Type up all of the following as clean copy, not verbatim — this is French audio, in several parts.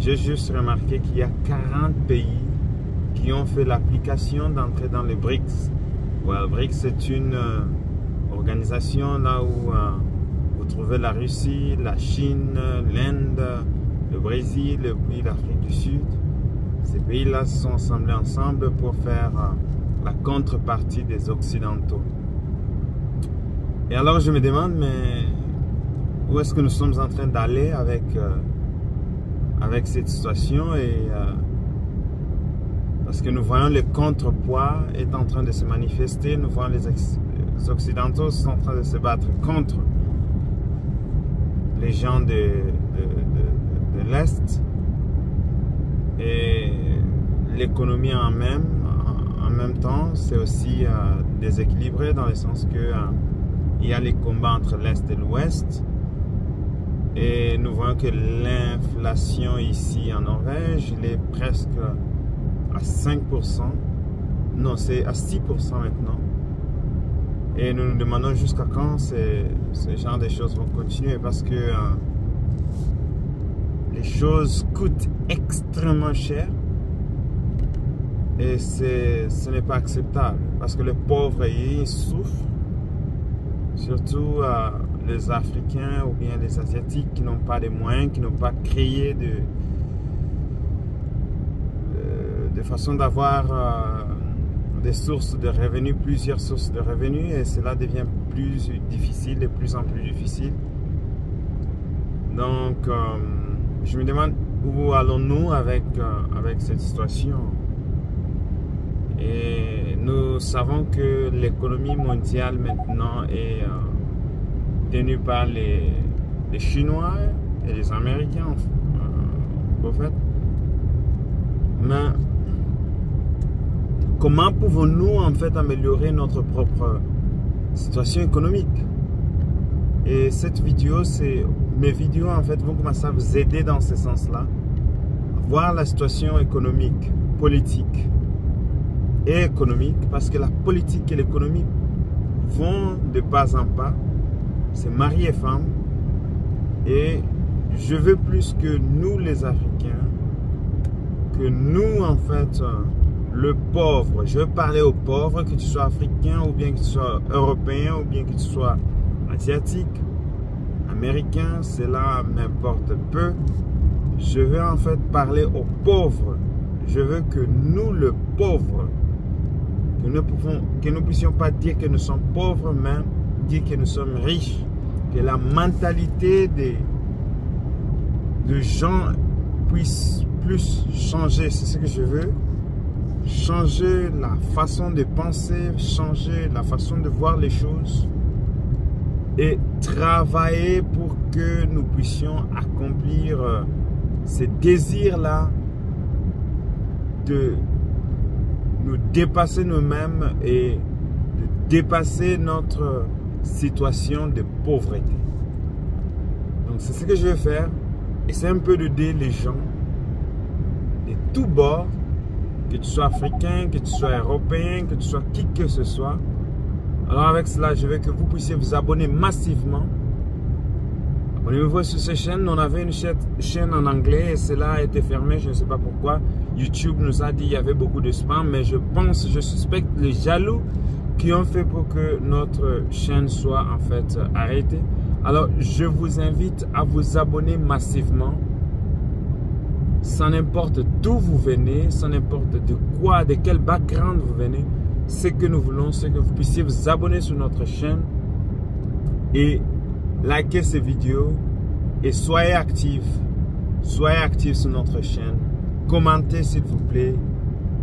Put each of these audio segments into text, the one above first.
j'ai juste remarqué qu'il y a 40 pays qui ont fait l'application d'entrer dans les BRICS. Ouais, BRICS, c'est une organisation là où vous trouvez la Russie, la Chine, l'Inde, le Brésil et puis l'Afrique du Sud. Ces pays-là se sont assemblés ensemble pour faire la contrepartie des Occidentaux. Et alors je me demande, mais où est-ce que nous sommes en train d'aller avec cette situation parce que nous voyons les contrepoids est en train de se manifester, nous voyons les Occidentaux sont en train de se battre contre les gens de l'Est et l'économie en même temps c'est aussi déséquilibré dans le sens que il y a les combats entre l'Est et l'Ouest. Et nous voyons que l'inflation ici en Norvège, il est presque à 5%. Non, c'est à 6% maintenant. Et nous nous demandons jusqu'à quand ce genre de choses vont continuer parce que les choses coûtent extrêmement cher. Et ce n'est pas acceptable parce que les pauvres, ils souffrent. Surtout les Africains ou bien les Asiatiques qui n'ont pas les moyens, qui n'ont pas créé de façon d'avoir des sources de revenus, plusieurs sources de revenus, et cela devient plus difficile, de plus en plus difficile. Donc, je me demande où allons-nous avec cette situation. Et nous savons que l'économie mondiale maintenant est tenue par les Chinois et les Américains, en fait. Mais comment pouvons-nous en fait améliorer notre propre situation économique? Et cette vidéo, mes vidéos en fait vont commencer à vous aider dans ce sens-là, voir la situation économique, politique et économique, parce que la politique et l'économie vont de pas en pas, c'est mari et femme, et je veux plus que nous les Africains, que nous en fait, le pauvre, je veux parler aux pauvres, que tu sois africain ou bien que tu sois européen ou bien que tu sois asiatique, américain, cela m'importe peu, je veux en fait parler aux pauvres, je veux que nous les pauvres, que nous puissions pas dire que nous sommes pauvres, mais dire que nous sommes riches. Que la mentalité des gens puisse plus changer. C'est ce que je veux. Changer la façon de penser, changer la façon de voir les choses. Et travailler pour que nous puissions accomplir ces désirs-là de nous dépasser nous-mêmes et de dépasser notre situation de pauvreté. Donc c'est ce que je vais faire. Et c'est un peu d'aider les gens de tous bords, que tu sois africain, que tu sois européen, que tu sois qui que ce soit. Alors avec cela, je veux que vous puissiez vous abonner massivement. Abonnez-vous sur cette chaîne. On avait une chaîne en anglais et cela a été fermé, je ne sais pas pourquoi. YouTube nous a dit qu'il y avait beaucoup de spam, mais je suspecte les jaloux qui ont fait pour que notre chaîne soit en fait arrêtée. Alors je vous invite à vous abonner massivement. Sans n'importe d'où vous venez, sans n'importe de quoi, de quel background vous venez. Ce que nous voulons, c'est que vous puissiez vous abonner sur notre chaîne et likez ces vidéos et soyez actifs sur notre chaîne. Commentez s'il vous plaît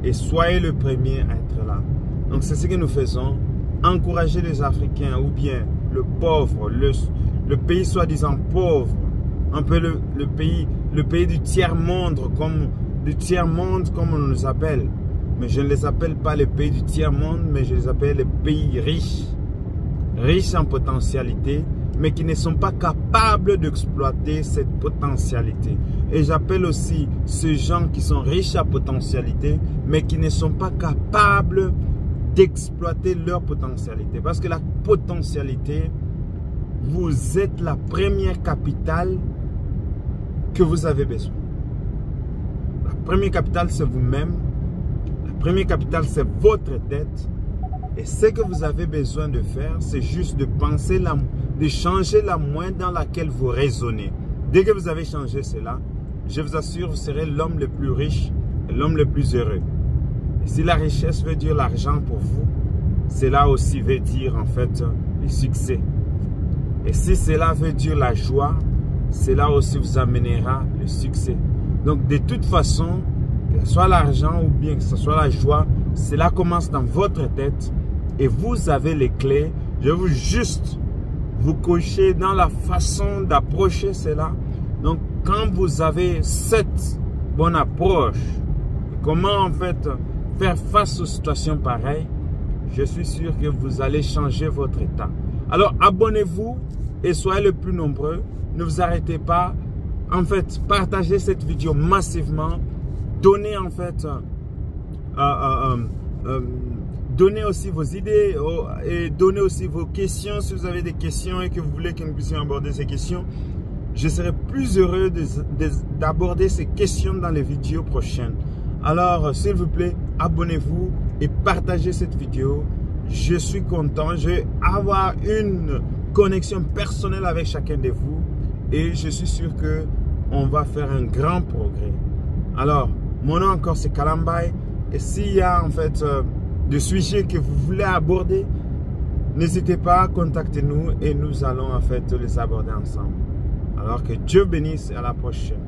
et soyez le premier à être là. Donc c'est ce que nous faisons. Encourager les Africains ou bien le pauvre, le pays soi-disant pauvre, un peu le pays du tiers-monde comme on nous appelle. Mais je ne les appelle pas les pays du tiers-monde, mais je les appelle les pays riches. Riches en potentialité, mais qui ne sont pas capables d'exploiter cette potentialité. Et j'appelle aussi ces gens qui sont riches à potentialité, mais qui ne sont pas capables d'exploiter leur potentialité. Parce que la potentialité, vous êtes la première capitale que vous avez besoin. premier capital, c'est vous-même. Le premier capital, c'est votre tête. Et ce que vous avez besoin de faire, c'est juste de penser, de changer la moindre dans laquelle vous raisonnez. Dès que vous avez changé cela, je vous assure, vous serez l'homme le plus riche et l'homme le plus heureux. Et si la richesse veut dire l'argent pour vous, cela aussi veut dire en fait le succès. Et si cela veut dire la joie, cela aussi vous amènera le succès. Donc de toute façon, que ce soit l'argent ou bien que ce soit la joie, cela commence dans votre tête et vous avez les clés. Je veux juste vous coacher dans la façon d'approcher cela. Donc quand vous avez cette bonne approche, comment en fait faire face aux situations pareilles, je suis sûr que vous allez changer votre état. Alors abonnez-vous et soyez le plus nombreux. Ne vous arrêtez pas. En fait, partagez cette vidéo massivement. Donnez en fait, donnez aussi vos idées et donnez aussi vos questions. Si vous avez des questions et que vous voulez que nous puissions aborder ces questions, je serai plus heureux d'aborder ces questions dans les vidéos prochaines. Alors, s'il vous plaît, abonnez-vous et partagez cette vidéo. Je suis content. Je vais avoir une connexion personnelle avec chacun de vous et je suis sûr que on va faire un grand progrès. Alors, mon nom encore c'est Kalambay et s'il y a en fait des sujets que vous voulez aborder, n'hésitez pas à contacter nous et nous allons en fait les aborder ensemble. Alors que Dieu bénisse et à la prochaine.